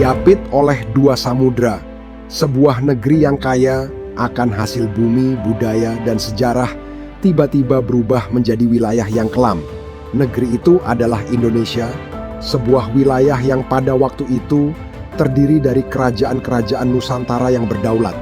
Diapit oleh dua samudra, sebuah negeri yang kaya akan hasil bumi, budaya, dan sejarah tiba-tiba berubah menjadi wilayah yang kelam. Negeri itu adalah Indonesia, sebuah wilayah yang pada waktu itu terdiri dari kerajaan-kerajaan Nusantara yang berdaulat.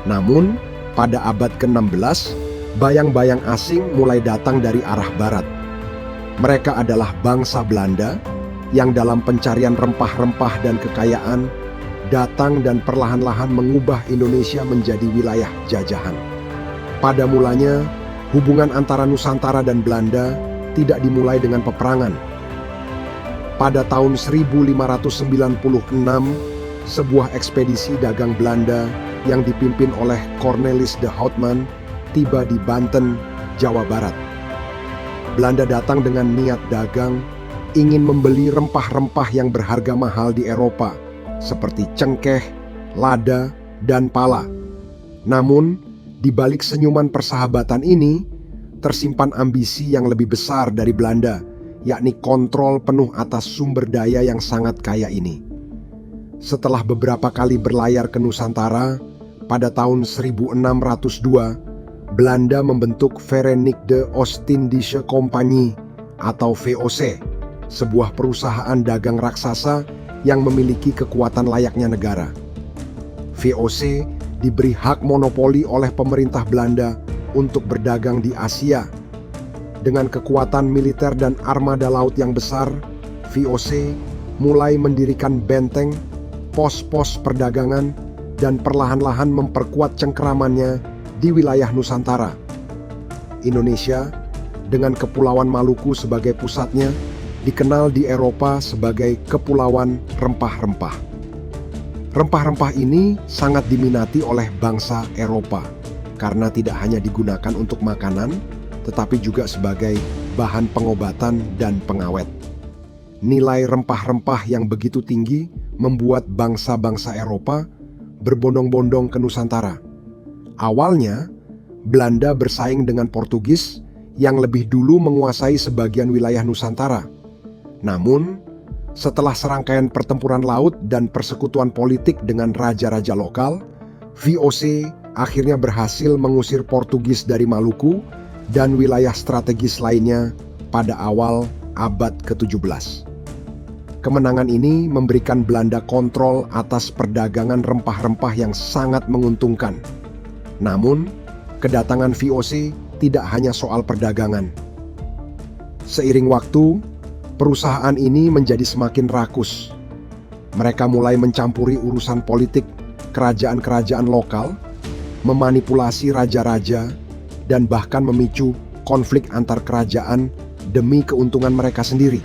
Namun, pada abad ke-16, bayang-bayang asing mulai datang dari arah barat. Mereka adalah bangsa Belanda yang dalam pencarian rempah-rempah dan kekayaan datang dan perlahan-lahan mengubah Indonesia menjadi wilayah jajahan. Pada mulanya, hubungan antara Nusantara dan Belanda tidak dimulai dengan peperangan. Pada tahun 1596, sebuah ekspedisi dagang Belanda yang dipimpin oleh Cornelis de Houtman tiba di Banten, Jawa Barat. Belanda datang dengan niat dagang, ingin membeli rempah-rempah yang berharga mahal di Eropa, seperti cengkeh, lada, dan pala. Namun, di balik senyuman persahabatan ini, tersimpan ambisi yang lebih besar dari Belanda, yakni kontrol penuh atas sumber daya yang sangat kaya ini. Setelah beberapa kali berlayar ke Nusantara, pada tahun 1602, Belanda membentuk Verenigde Oostindische Compagnie atau VOC, sebuah perusahaan dagang raksasa yang memiliki kekuatan layaknya negara. VOC diberi hak monopoli oleh pemerintah Belanda untuk berdagang di Asia. Dengan kekuatan militer dan armada laut yang besar, VOC mulai mendirikan benteng, pos-pos perdagangan, dan perlahan-lahan memperkuat cengkeramannya di wilayah Nusantara. Indonesia, dengan Kepulauan Maluku sebagai pusatnya, dikenal di Eropa sebagai Kepulauan Rempah-Rempah. Rempah-rempah ini sangat diminati oleh bangsa Eropa karena tidak hanya digunakan untuk makanan, tetapi juga sebagai bahan pengobatan dan pengawet. Nilai rempah-rempah yang begitu tinggi membuat bangsa-bangsa Eropa berbondong-bondong ke Nusantara. Awalnya, Belanda bersaing dengan Portugis yang lebih dulu menguasai sebagian wilayah Nusantara. Namun, setelah serangkaian pertempuran laut dan persekutuan politik dengan raja-raja lokal, VOC akhirnya berhasil mengusir Portugis dari Maluku dan wilayah strategis lainnya pada awal abad ke-17. Kemenangan ini memberikan Belanda kontrol atas perdagangan rempah-rempah yang sangat menguntungkan. Namun, kedatangan VOC tidak hanya soal perdagangan. Seiring waktu, perusahaan ini menjadi semakin rakus. Mereka mulai mencampuri urusan politik kerajaan-kerajaan lokal, memanipulasi raja-raja, dan bahkan memicu konflik antar kerajaan demi keuntungan mereka sendiri.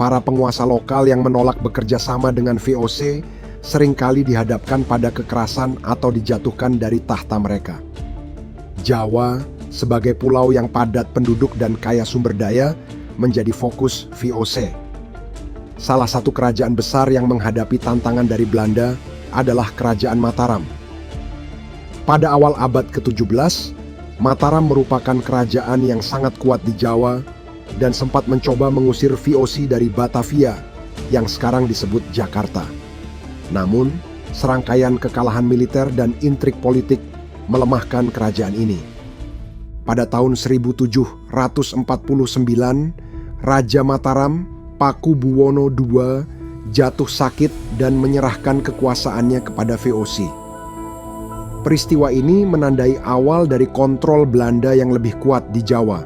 Para penguasa lokal yang menolak bekerja sama dengan VOC seringkali dihadapkan pada kekerasan atau dijatuhkan dari tahta mereka. Jawa, sebagai pulau yang padat penduduk dan kaya sumber daya, menjadi fokus VOC. Salah satu kerajaan besar yang menghadapi tantangan dari Belanda adalah Kerajaan Mataram. Pada awal abad ke-17, Mataram merupakan kerajaan yang sangat kuat di Jawa dan sempat mencoba mengusir VOC dari Batavia yang sekarang disebut Jakarta. Namun, serangkaian kekalahan militer dan intrik politik melemahkan kerajaan ini. Pada tahun 1749, Raja Mataram, Pakubuwono II, jatuh sakit dan menyerahkan kekuasaannya kepada VOC. Peristiwa ini menandai awal dari kontrol Belanda yang lebih kuat di Jawa.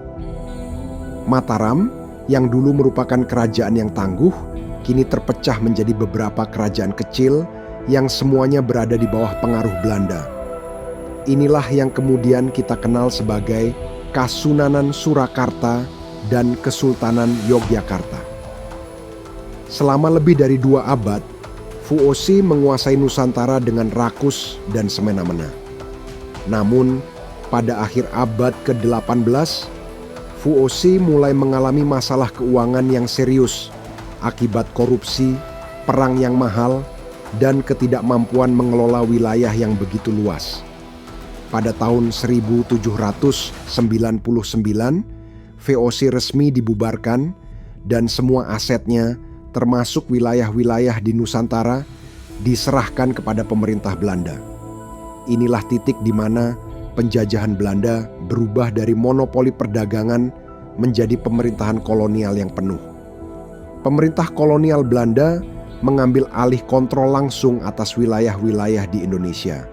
Mataram, yang dulu merupakan kerajaan yang tangguh, kini terpecah menjadi beberapa kerajaan kecil yang semuanya berada di bawah pengaruh Belanda. Inilah yang kemudian kita kenal sebagai Kasunanan Surakarta dan Kesultanan Yogyakarta. Selama lebih dari 2 abad, VOC menguasai Nusantara dengan rakus dan semena-mena. Namun, pada akhir abad ke-18, VOC mulai mengalami masalah keuangan yang serius akibat korupsi, perang yang mahal, dan ketidakmampuan mengelola wilayah yang begitu luas. Pada tahun 1799, VOC resmi dibubarkan dan semua asetnya termasuk wilayah-wilayah di Nusantara, diserahkan kepada pemerintah Belanda. Inilah titik di mana penjajahan Belanda berubah dari monopoli perdagangan menjadi pemerintahan kolonial yang penuh. Pemerintah kolonial Belanda mengambil alih kontrol langsung atas wilayah-wilayah di Indonesia.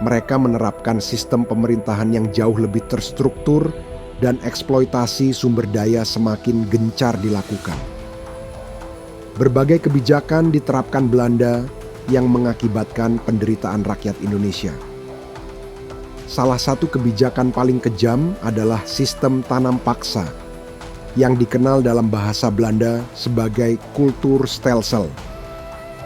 Mereka menerapkan sistem pemerintahan yang jauh lebih terstruktur dan eksploitasi sumber daya semakin gencar dilakukan. Berbagai kebijakan diterapkan Belanda yang mengakibatkan penderitaan rakyat Indonesia. Salah satu kebijakan paling kejam adalah sistem tanam paksa yang dikenal dalam bahasa Belanda sebagai kulturstelsel.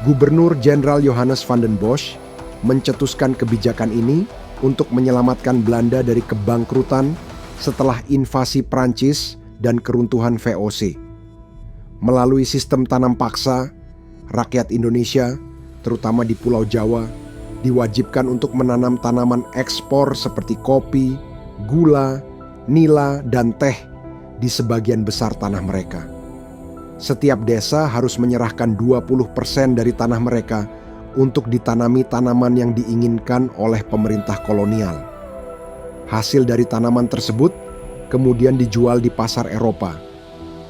Gubernur Jenderal Johannes van den Bosch mencetuskan kebijakan ini untuk menyelamatkan Belanda dari kebangkrutan setelah invasi Prancis dan keruntuhan VOC. Melalui sistem tanam paksa, rakyat Indonesia, terutama di Pulau Jawa, diwajibkan untuk menanam tanaman ekspor seperti kopi, gula, nila, dan teh di sebagian besar tanah mereka. Setiap desa harus menyerahkan 20% dari tanah mereka untuk ditanami tanaman yang diinginkan oleh pemerintah kolonial. Hasil dari tanaman tersebut kemudian dijual di pasar Eropa,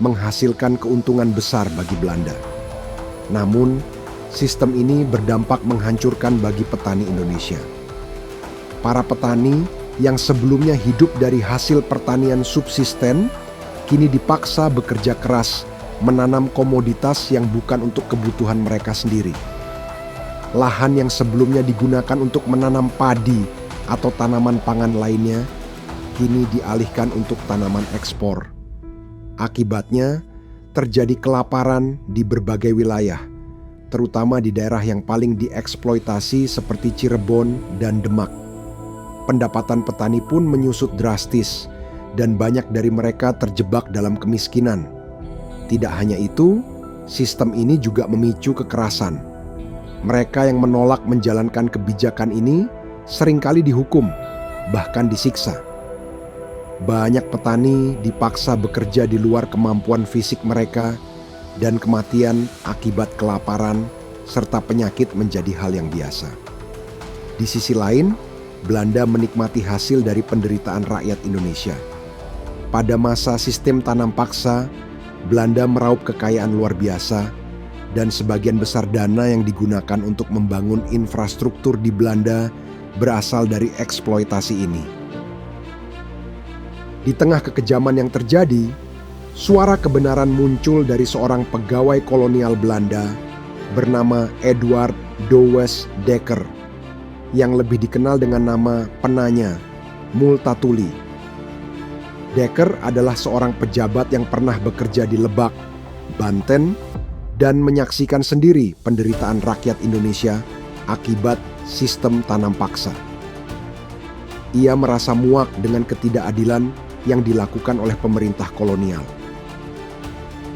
menghasilkan keuntungan besar bagi Belanda. Namun, sistem ini berdampak menghancurkan bagi petani Indonesia. Para petani yang sebelumnya hidup dari hasil pertanian subsisten, kini dipaksa bekerja keras menanam komoditas yang bukan untuk kebutuhan mereka sendiri. Lahan yang sebelumnya digunakan untuk menanam padi atau tanaman pangan lainnya, kini dialihkan untuk tanaman ekspor. Akibatnya, terjadi kelaparan di berbagai wilayah, terutama di daerah yang paling dieksploitasi seperti Cirebon dan Demak. Pendapatan petani pun menyusut drastis dan banyak dari mereka terjebak dalam kemiskinan. Tidak hanya itu, sistem ini juga memicu kekerasan. Mereka yang menolak menjalankan kebijakan ini seringkali dihukum, bahkan disiksa. Banyak petani dipaksa bekerja di luar kemampuan fisik mereka, dan kematian akibat kelaparan serta penyakit menjadi hal yang biasa. Di sisi lain, Belanda menikmati hasil dari penderitaan rakyat Indonesia. Pada masa sistem tanam paksa, Belanda meraup kekayaan luar biasa, dan sebagian besar dana yang digunakan untuk membangun infrastruktur di Belanda berasal dari eksploitasi ini. Di tengah kekejaman yang terjadi, suara kebenaran muncul dari seorang pegawai kolonial Belanda bernama Edward Douwes Dekker, yang lebih dikenal dengan nama penanya Multatuli. Dekker adalah seorang pejabat yang pernah bekerja di Lebak, Banten, dan menyaksikan sendiri penderitaan rakyat Indonesia akibat sistem tanam paksa. Ia merasa muak dengan ketidakadilan yang dilakukan oleh pemerintah kolonial.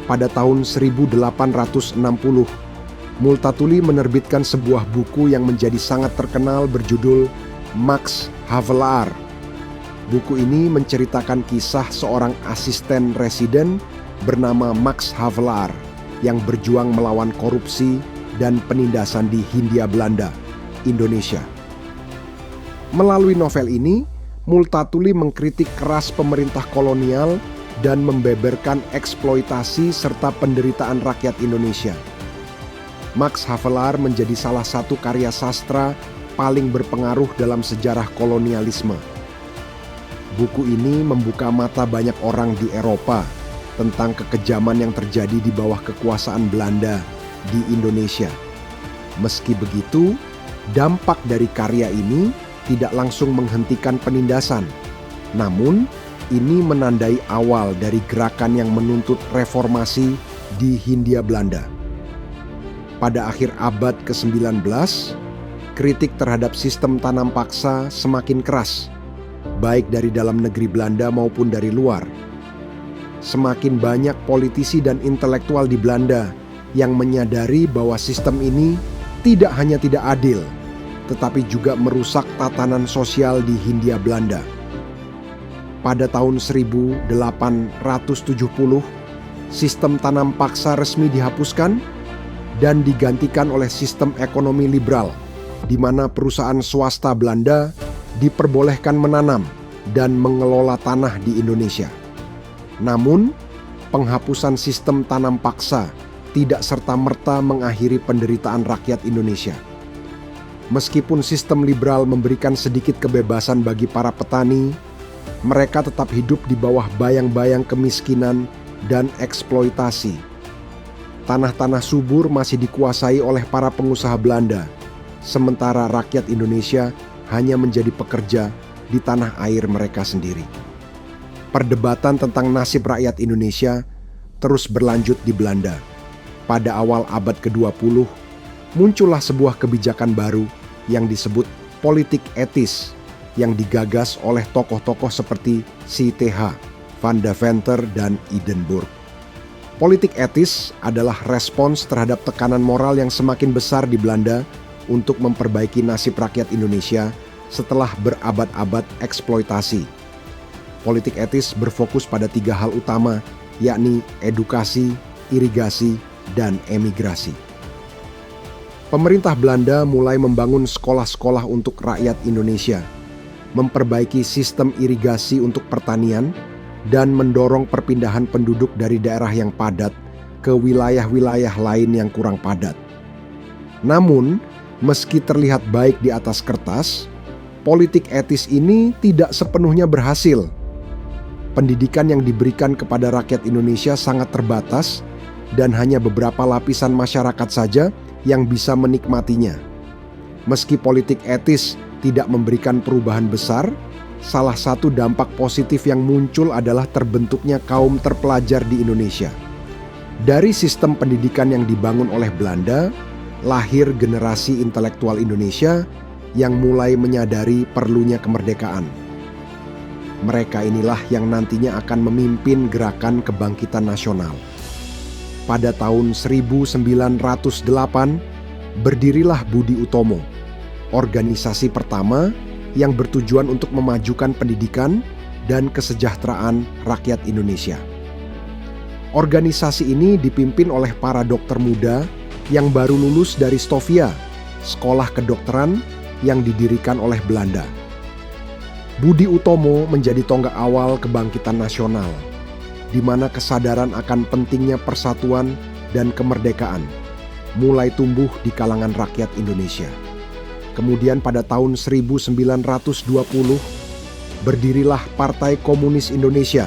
Pada tahun 1860, Multatuli menerbitkan sebuah buku yang menjadi sangat terkenal berjudul Max Havelaar. Buku ini menceritakan kisah seorang asisten residen bernama Max Havelaar yang berjuang melawan korupsi dan penindasan di Hindia Belanda, Indonesia. Melalui novel ini, Multatuli mengkritik keras pemerintah kolonial dan membeberkan eksploitasi serta penderitaan rakyat Indonesia. Max Havelaar menjadi salah satu karya sastra paling berpengaruh dalam sejarah kolonialisme. Buku ini membuka mata banyak orang di Eropa tentang kekejaman yang terjadi di bawah kekuasaan Belanda di Indonesia. Meski begitu, dampak dari karya ini tidak langsung menghentikan penindasan. Namun, ini menandai awal dari gerakan yang menuntut reformasi di Hindia Belanda. Pada akhir abad ke-19, kritik terhadap sistem tanam paksa semakin keras, baik dari dalam negeri Belanda maupun dari luar. Semakin banyak politisi dan intelektual di Belanda yang menyadari bahwa sistem ini tidak hanya tidak adil, tetapi juga merusak tatanan sosial di Hindia Belanda. Pada tahun 1870, sistem tanam paksa resmi dihapuskan dan digantikan oleh sistem ekonomi liberal, di mana perusahaan swasta Belanda diperbolehkan menanam dan mengelola tanah di Indonesia. Namun, penghapusan sistem tanam paksa tidak serta-merta mengakhiri penderitaan rakyat Indonesia. Meskipun sistem liberal memberikan sedikit kebebasan bagi para petani, mereka tetap hidup di bawah bayang-bayang kemiskinan dan eksploitasi. Tanah-tanah subur masih dikuasai oleh para pengusaha Belanda, sementara rakyat Indonesia hanya menjadi pekerja di tanah air mereka sendiri. Perdebatan tentang nasib rakyat Indonesia terus berlanjut di Belanda. Pada awal abad ke-20, muncullah sebuah kebijakan baru yang disebut politik etis yang digagas oleh tokoh-tokoh seperti C.Th. Van Deventer dan Hindenburg. Politik etis adalah respons terhadap tekanan moral yang semakin besar di Belanda untuk memperbaiki nasib rakyat Indonesia setelah berabad-abad eksploitasi. Politik etis berfokus pada 3 hal utama, yakni edukasi, irigasi, dan emigrasi. Pemerintah Belanda mulai membangun sekolah-sekolah untuk rakyat Indonesia, memperbaiki sistem irigasi untuk pertanian, dan mendorong perpindahan penduduk dari daerah yang padat ke wilayah-wilayah lain yang kurang padat. Namun, meski terlihat baik di atas kertas, politik etis ini tidak sepenuhnya berhasil. Pendidikan yang diberikan kepada rakyat Indonesia sangat terbatas dan hanya beberapa lapisan masyarakat saja yang bisa menikmatinya. Meski politik etis tidak memberikan perubahan besar, salah satu dampak positif yang muncul adalah terbentuknya kaum terpelajar di Indonesia. Dari sistem pendidikan yang dibangun oleh Belanda, lahir generasi intelektual Indonesia yang mulai menyadari perlunya kemerdekaan. Mereka inilah yang nantinya akan memimpin gerakan kebangkitan nasional. Pada tahun 1908, berdirilah Budi Utomo, organisasi pertama yang bertujuan untuk memajukan pendidikan dan kesejahteraan rakyat Indonesia. Organisasi ini dipimpin oleh para dokter muda yang baru lulus dari Stovia, sekolah kedokteran yang didirikan oleh Belanda. Budi Utomo menjadi tonggak awal kebangkitan nasional, di mana kesadaran akan pentingnya persatuan dan kemerdekaan mulai tumbuh di kalangan rakyat Indonesia. Kemudian pada tahun 1920, berdirilah Partai Komunis Indonesia,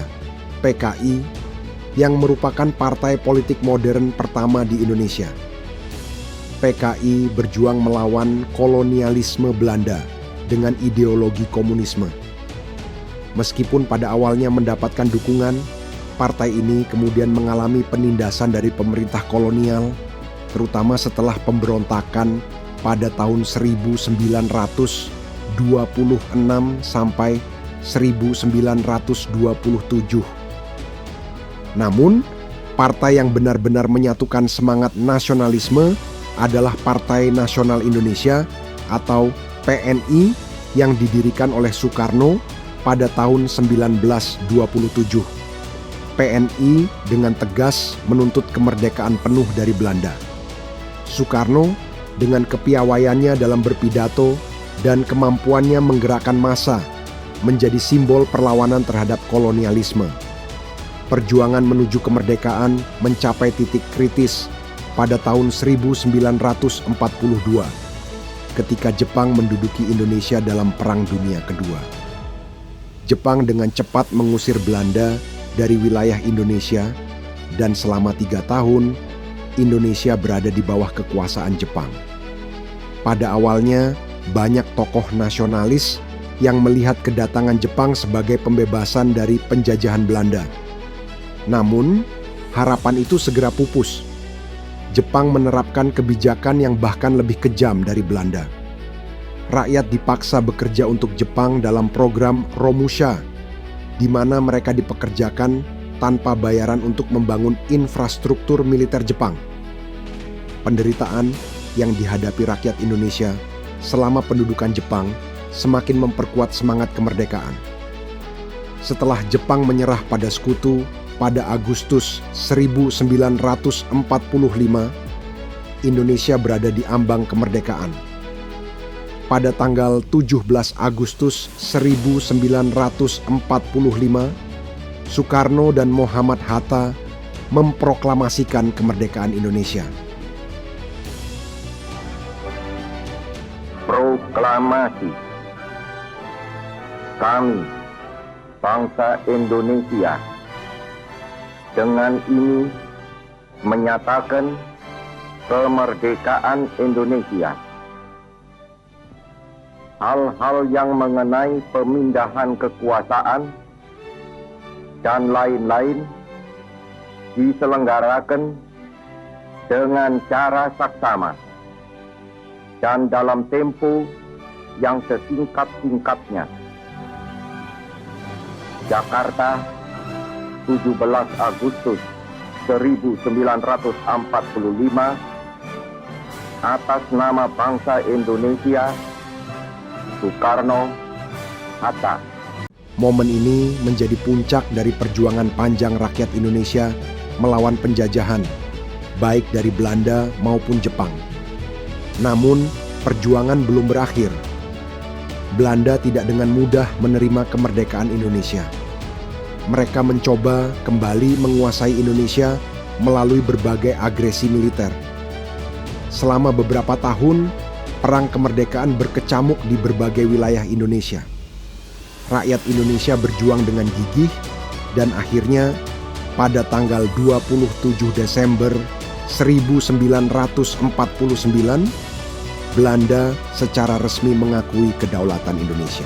PKI, yang merupakan partai politik modern pertama di Indonesia. PKI berjuang melawan kolonialisme Belanda dengan ideologi komunisme. Meskipun pada awalnya mendapatkan dukungan, partai ini kemudian mengalami penindasan dari pemerintah kolonial, terutama setelah pemberontakan pada tahun 1926 sampai 1927. Namun, partai yang benar-benar menyatukan semangat nasionalisme adalah Partai Nasional Indonesia atau PNI yang didirikan oleh Soekarno pada tahun 1927. PNI dengan tegas menuntut kemerdekaan penuh dari Belanda. Soekarno dengan kepiawaiannya dalam berpidato dan kemampuannya menggerakkan massa menjadi simbol perlawanan terhadap kolonialisme. Perjuangan menuju kemerdekaan mencapai titik kritis pada tahun 1942 ketika Jepang menduduki Indonesia dalam Perang Dunia Kedua. Jepang dengan cepat mengusir Belanda dari wilayah Indonesia dan selama 3 tahun Indonesia berada di bawah kekuasaan Jepang. Pada awalnya banyak tokoh nasionalis yang melihat kedatangan Jepang sebagai pembebasan dari penjajahan Belanda. Namun harapan itu segera pupus. Jepang menerapkan kebijakan yang bahkan lebih kejam dari Belanda. Rakyat dipaksa bekerja untuk Jepang dalam program Romusha, di mana mereka dipekerjakan tanpa bayaran untuk membangun infrastruktur militer Jepang. Penderitaan yang dihadapi rakyat Indonesia selama pendudukan Jepang semakin memperkuat semangat kemerdekaan. Setelah Jepang menyerah pada sekutu, pada Agustus 1945, Indonesia berada di ambang kemerdekaan. Pada tanggal 17 Agustus 1945, Soekarno dan Muhammad Hatta memproklamasikan kemerdekaan Indonesia. Proklamasi. Kami, bangsa Indonesia, dengan ini menyatakan kemerdekaan Indonesia. Hal-hal yang mengenai pemindahan kekuasaan dan lain-lain diselenggarakan dengan cara saksama dan dalam tempo yang sesingkat-singkatnya. Jakarta, 17 Agustus 1945, atas nama bangsa Indonesia, Soekarno Hatta. Momen ini menjadi puncak dari perjuangan panjang rakyat Indonesia melawan penjajahan, baik dari Belanda maupun Jepang. Namun, perjuangan belum berakhir. Belanda tidak dengan mudah menerima kemerdekaan Indonesia. Mereka mencoba kembali menguasai Indonesia melalui berbagai agresi militer. Selama beberapa tahun, perang kemerdekaan berkecamuk di berbagai wilayah Indonesia. Rakyat Indonesia berjuang dengan gigih dan akhirnya pada tanggal 27 Desember 1949, Belanda secara resmi mengakui kedaulatan Indonesia.